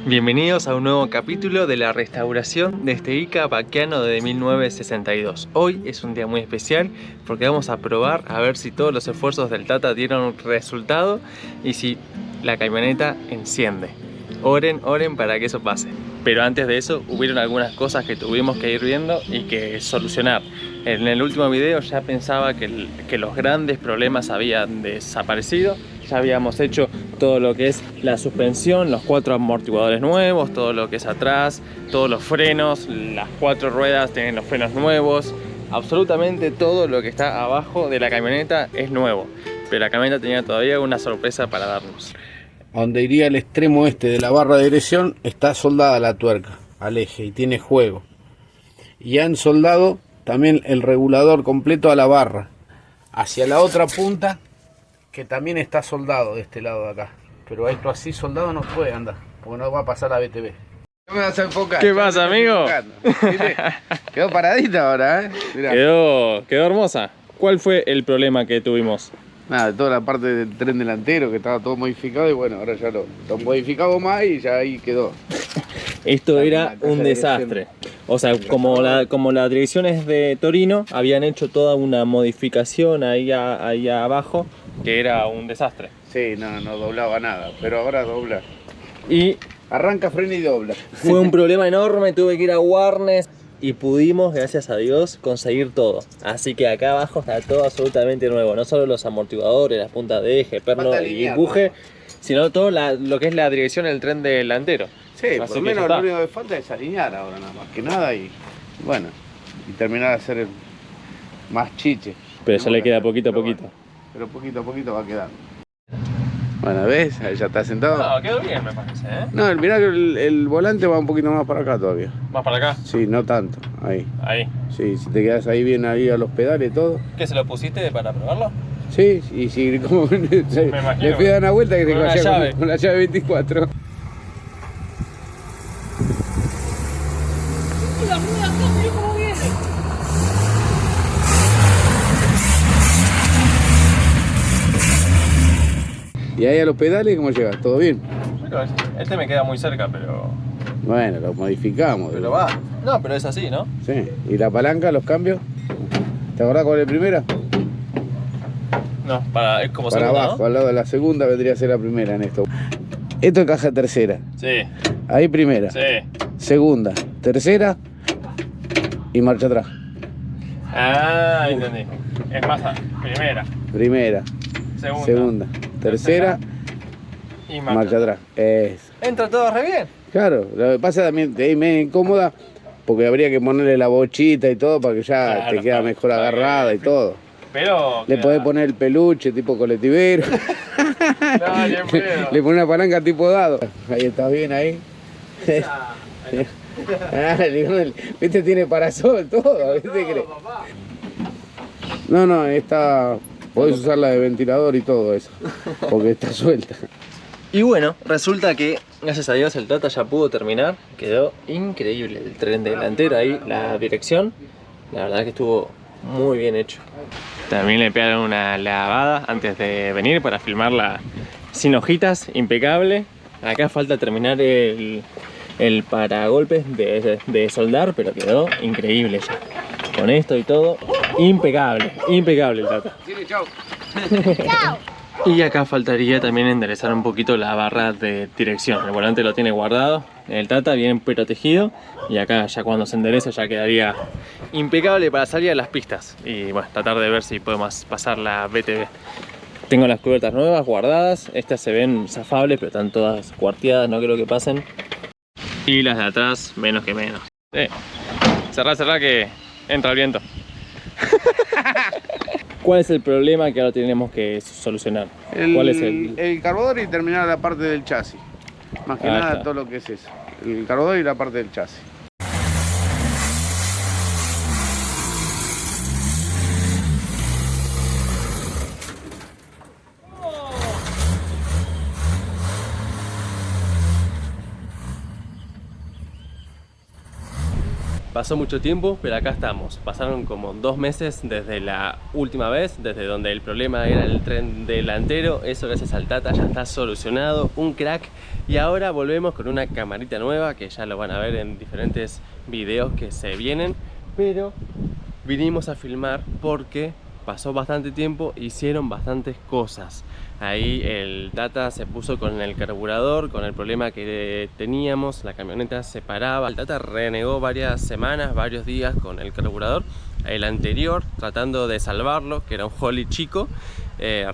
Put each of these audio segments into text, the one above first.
Bienvenidos a un nuevo capítulo de la restauración de este Ica Baquiano de 1962. Hoy es un día muy especial porque vamos a probar a ver si todos los esfuerzos del Tata dieron resultado y si la camioneta enciende. Oren, oren para que eso pase. Pero antes de eso hubieron algunas cosas que tuvimos que ir viendo y que solucionar. En el último video ya pensaba que los grandes problemas habían desaparecido. Ya habíamos hecho todo lo que es la suspensión, los 4 amortiguadores nuevos, todo lo que es atrás, todos los frenos, las 4 ruedas tienen los frenos nuevos. Absolutamente todo lo que está abajo de la camioneta es nuevo. Pero la camioneta tenía todavía una sorpresa para darnos. A donde iría el extremo este de la barra de dirección está soldada la tuerca al eje y tiene juego. Y han soldado también el regulador completo a la barra. Hacia la otra punta, que también está soldado de este lado de acá. Pero esto así soldado no puede andar, porque no va a pasar la BTV. No me vas a enfocar. ¿Qué pasa, amigo? Quedó paradita ahora, ¿eh? Mirá. Quedó hermosa. ¿Cuál fue el problema que tuvimos? Nada, toda la parte del tren delantero que estaba todo modificado y bueno, ahora ya lo modificamos más y ya ahí quedó. Esto era un desastre. O sea, como la dirección es de Torino, habían hecho toda una modificación ahí abajo que era un desastre. Sí, no doblaba nada, pero ahora dobla. Y arranca, frena y dobla. fue un problema enorme, tuve que ir a Warnes y pudimos, gracias a Dios, conseguir todo. Así que acá abajo está todo absolutamente nuevo. No solo los amortiguadores, las puntas de eje, perno y empuje, sino todo lo que es la dirección del tren delantero. Sí, por lo menos lo único que falta es alinear ahora nada más que nada y bueno, y terminar de hacer más chiche. Pero ya le queda poquito a poquito. Pero poquito a poquito va a quedar. Bueno, ¿ves? Ahí ya está sentado. No, quedó bien me parece, ¿eh? No, mirá que el volante va un poquito más para acá todavía. ¿Más para acá? Sí, no tanto, ahí. Ahí. Sí, si te quedas ahí bien ahí a los pedales todo. ¿Qué, se lo pusiste para probarlo? Sí, y si como le fui a dar una vuelta que se vaya con la llave 24. Y ahí a los pedales, ¿cómo llegas? ¿Todo bien? Este me queda muy cerca, pero... Bueno, lo modificamos. Pero va. No, pero es así, ¿no? Sí. ¿Y la palanca, los cambios? ¿Te acordás cuál es la primera? No, es como para segunda, abajo, ¿no? al lado de la segunda vendría a ser la primera en esto. Esto es caja tercera. Sí. Ahí primera. Sí. Segunda, tercera y marcha atrás. Ah, entendí. Es más, primera. Primera. Segunda. Tercera y marcha atrás. Entra todo re bien. Claro, lo que pasa también te me incómoda porque habría que ponerle la bochita y todo para que ya claro, te queda mejor agarrada y todo. Pero le podés poner el peluche tipo colectivero. No, le pones una palanca tipo dado. Ahí está bien ahí. Viste, tiene parasol, todo. ¿Viste? No, está. Podés usarla de ventilador y todo eso, porque está suelta. Y bueno, resulta que, gracias a Dios, el Tata ya pudo terminar. Quedó increíble el tren delantero ahí, la dirección. La verdad que estuvo muy bien hecho. También le pegaron una lavada antes de venir para filmarla sin hojitas, impecable. Acá falta terminar el paragolpes de soldar, pero quedó increíble ya. Con esto y todo, impecable el Tata. Chao. Chao. Y acá faltaría también enderezar un poquito la barra de dirección. El volante lo tiene guardado, el Tata bien protegido. Y acá ya cuando se enderece ya quedaría impecable para salir a las pistas. Y bueno, tratar de ver si podemos pasar la BTV. Tengo las cubiertas nuevas guardadas. Estas se ven zafables, pero están todas cuarteadas, no creo que pasen. Y las de atrás, menos que menos. Cerrá que entra el viento. ¿Cuál es el problema que ahora tenemos que solucionar? ¿Cuál es el carburador y terminar la parte del chasis? Más que nada todo lo que es eso. El carburador y la parte del chasis. Pasó mucho tiempo, pero acá estamos. Pasaron como 2 meses desde la última vez, desde donde el problema era el tren delantero. Eso gracias al Tata ya está solucionado, un crack. Y ahora volvemos con una camarita nueva, que ya lo van a ver en diferentes videos que se vienen. Pero vinimos a filmar porque pasó bastante tiempo, hicieron bastantes cosas. Ahí el Tata se puso con el carburador, con el problema que teníamos, la camioneta se paraba. El Tata renegó varias semanas, varios días con el carburador. El anterior, tratando de salvarlo, que era un Holley chico,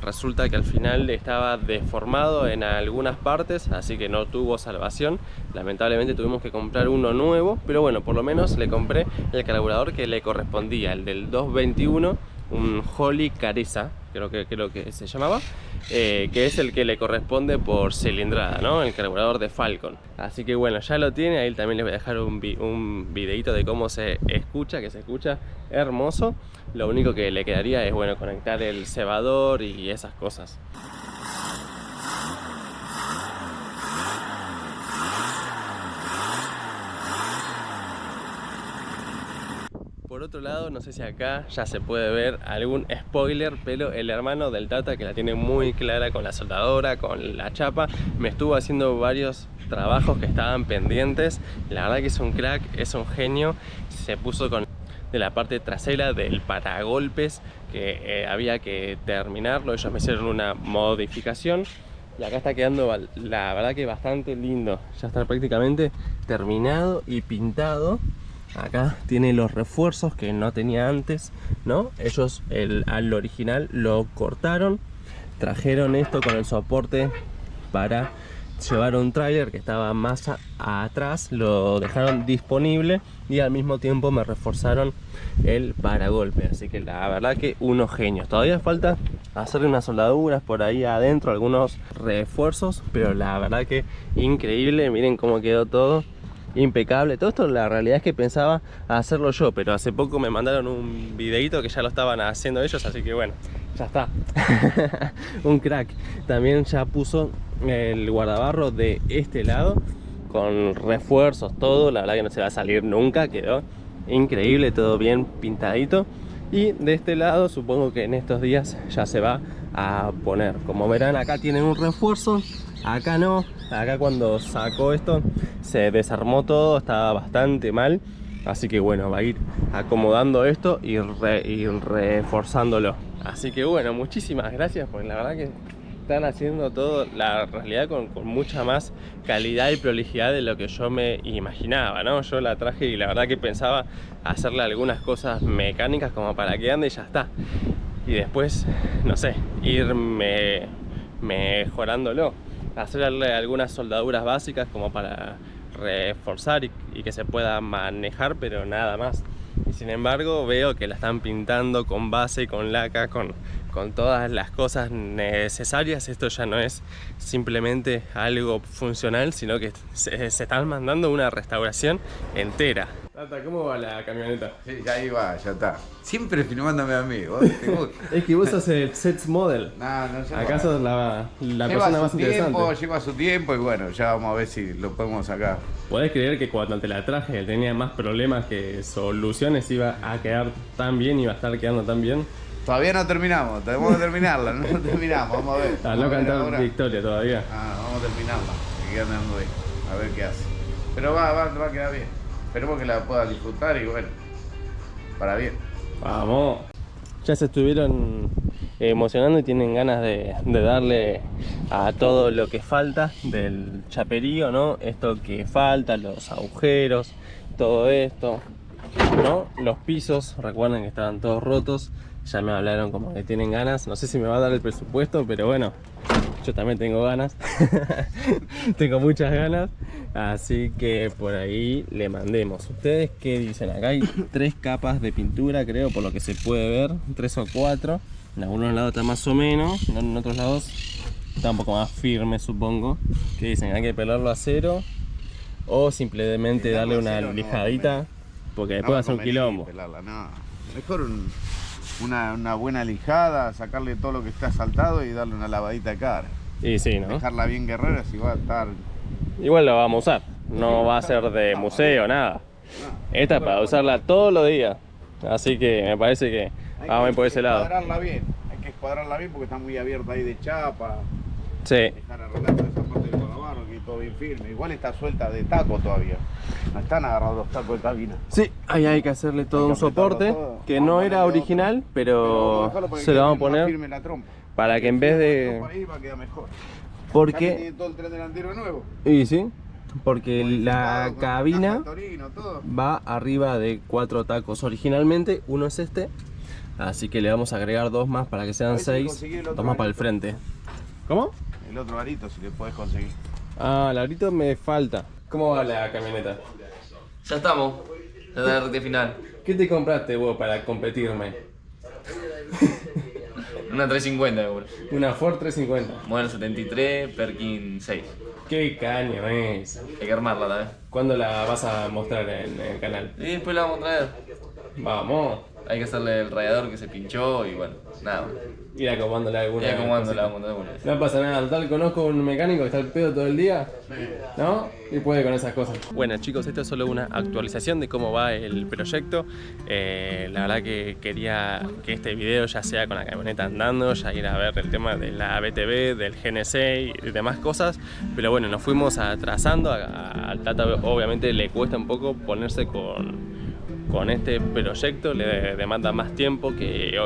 resulta que al final estaba deformado en algunas partes, así que no tuvo salvación. Lamentablemente tuvimos que comprar uno nuevo, pero bueno, por lo menos le compré el carburador que le correspondía, el del 221, un Holley Careza, creo que se llamaba, que es el que le corresponde por cilindrada, ¿no? El carburador de Falcon. Así que bueno, ya lo tiene. Ahí también les voy a dejar un videito de cómo se escucha, que se escucha hermoso. Lo único que le quedaría es, bueno, conectar el cebador y esas cosas. Por otro lado, no sé si acá ya se puede ver algún spoiler, pero el hermano del Tata, que la tiene muy clara con la soldadora, con la chapa, me estuvo haciendo varios trabajos que estaban pendientes. La verdad que es un crack, es un genio. Se puso con de la parte trasera del paragolpes, que había que terminarlo. Ellos me hicieron una modificación y acá está quedando, la verdad que bastante lindo. Ya está prácticamente terminado y pintado. Acá tiene los refuerzos que no tenía antes, ¿no? Ellos al original lo cortaron, trajeron esto con el soporte para llevar un tráiler que estaba más atrás, lo dejaron disponible y al mismo tiempo me reforzaron el paragolpe. Así que la verdad que unos genios. Todavía falta hacerle unas soldaduras por ahí adentro, algunos refuerzos, pero la verdad que increíble. Miren cómo quedó todo. Impecable. Todo esto la realidad es que pensaba hacerlo yo, pero hace poco me mandaron un videito que ya lo estaban haciendo ellos, así que bueno, ya está. Un crack. También ya puso el guardabarro de este lado con refuerzos, todo. La verdad que no se va a salir nunca, quedó increíble, todo bien pintadito. Y de este lado supongo que en estos días ya se va a poner. Como verán, acá tienen un refuerzo, acá no. Acá cuando sacó esto se desarmó todo, estaba bastante mal. Así que bueno, va a ir acomodando esto y reforzándolo. Así que bueno, muchísimas gracias, porque la verdad que están haciendo todo, la realidad, con mucha más calidad y prolijidad de lo que yo me imaginaba, ¿no? Yo la traje y la verdad que pensaba hacerle algunas cosas mecánicas como para que ande y ya está. Y después, no sé, ir mejorándolo. Hacerle algunas soldaduras básicas como para reforzar y que se pueda manejar, pero nada más. Y sin embargo veo que la están pintando con base, con laca, con todas las cosas necesarias. Esto ya no es simplemente algo funcional, sino que se están mandando una restauración entera. Tata, ¿cómo va la camioneta? Sí, ahí va, ya está. Siempre filmándome a mí. ¿Vos te gusta? Es que vos sos el Sets Model. No sé. Acá sos la persona más interesante. Lleva su tiempo y bueno, ya vamos a ver si lo podemos sacar. ¿Podés creer que cuando te la traje tenía más problemas que soluciones? Iba a quedar tan bien, iba a estar quedando tan bien. Todavía no terminamos, tenemos que terminarla, no terminamos, vamos a ver. No cantar victoria todavía. Vamos a terminarla, que queda andando ahí, a ver qué hace. Pero va a quedar bien. Esperemos que la puedan disfrutar y bueno, para bien. Vamos. Ya se estuvieron emocionando y tienen ganas de darle a todo lo que falta del chaperío, ¿no? Esto que falta, los agujeros, todo esto, ¿no? Los pisos, recuerden que estaban todos rotos. Ya me hablaron como que tienen ganas. No sé si me va a dar el presupuesto, pero bueno, yo también tengo ganas. Tengo muchas ganas. Así que por ahí le mandemos. ¿Ustedes qué dicen? Acá hay 3 capas de pintura, creo, por lo que se puede ver. 3 o 4. En algunos lados está más o menos. En otros lados está un poco más firme, supongo. ¿Qué dicen? ¿Hay que pelarlo a cero? O simplemente darle una lijadita. Porque después va a ser un quilombo. Pelarla, no. Mejor una buena lijada, sacarle todo lo que está saltado y darle una lavadita de cara. Y sí, ¿no? Dejarla bien guerrera, si va a estar... Igual lo vamos a usar, no va a ser de museo, nada. Esta es para usarla todos los días. Así que me parece que vamos a ir por ese lado. Hay que escuadrarla bien porque está muy abierta ahí de chapa. Sí. Dejar arreglando esa parte del colabarro, que todo bien firme. Igual está suelta de taco todavía. No están agarrados los tacos de cabina. Sí, ahí hay que hacerle todo un soporte todo. que no era original, pero se lo vamos a poner firme la trompa. para que en vez de... Ahí va a quedar mejor. Porque... Tiene todo el tren delantero nuevo. Y sí, porque la Con cabina caja Torino, todo. va arriba de 4 tacos originalmente, uno es este, así que le vamos a agregar 2 más para que sean A ver si 6, conseguí el otro 2 más para el arito. frente. ¿Cómo? El otro arito si le podés conseguir. Ah, el arito me falta. ¿Cómo va la camioneta? Ya estamos, en la recta final. ¿Qué te compraste vos para competirme? Una 350, boludo. Una Ford 350. Modelo 73, Perkin 6. ¿Qué caño es? Hay que armarla también. ¿Cuándo la vas a mostrar en el canal? Y después la vamos a traer. Vamos, Hay que hacerle el radiador que se pinchó y bueno, nada. ir acomodándole alguna. Y acomodando la cosita. vamos a traer. No pasa nada, total conozco un mecánico que está al pedo todo el día, ¿no? Y puede con esas cosas. Bueno chicos, esto es solo una actualización de cómo va el proyecto. La verdad que quería que este video ya sea con la camioneta andando, ya ir a ver el tema de la BTV, del GNC y demás cosas. Pero bueno, nos fuimos atrasando, al Tata obviamente le cuesta un poco ponerse con este proyecto, le demanda más tiempo que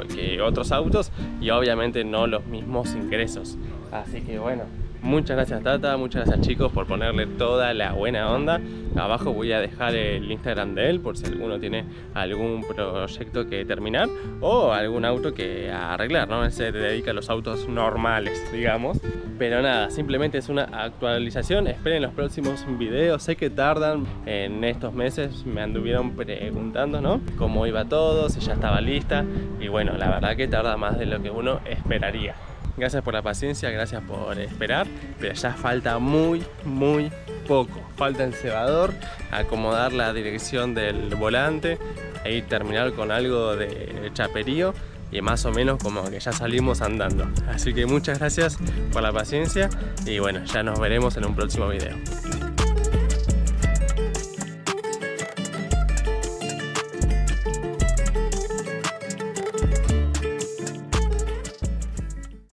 otros autos y obviamente no los mismos ingresos. Así que bueno, muchas gracias Tata, muchas gracias chicos por ponerle toda la buena onda. Abajo voy a dejar el Instagram de él por si alguno tiene algún proyecto que terminar o algún auto que arreglar, ¿no? Él se dedica a los autos normales, digamos. Pero nada, simplemente es una actualización. Esperen los próximos videos. Sé que tardan en estos meses. Me anduvieron preguntando, ¿no? Cómo iba todo, si ya estaba lista. Y bueno, la verdad que tarda más de lo que uno esperaría. Gracias por la paciencia, gracias por esperar. Pero ya falta muy poco. Falta el cebador, acomodar la dirección del volante e terminar con algo de chaperío. Y más o menos como que ya salimos andando. Así que muchas gracias por la paciencia y bueno, ya nos veremos en un próximo video.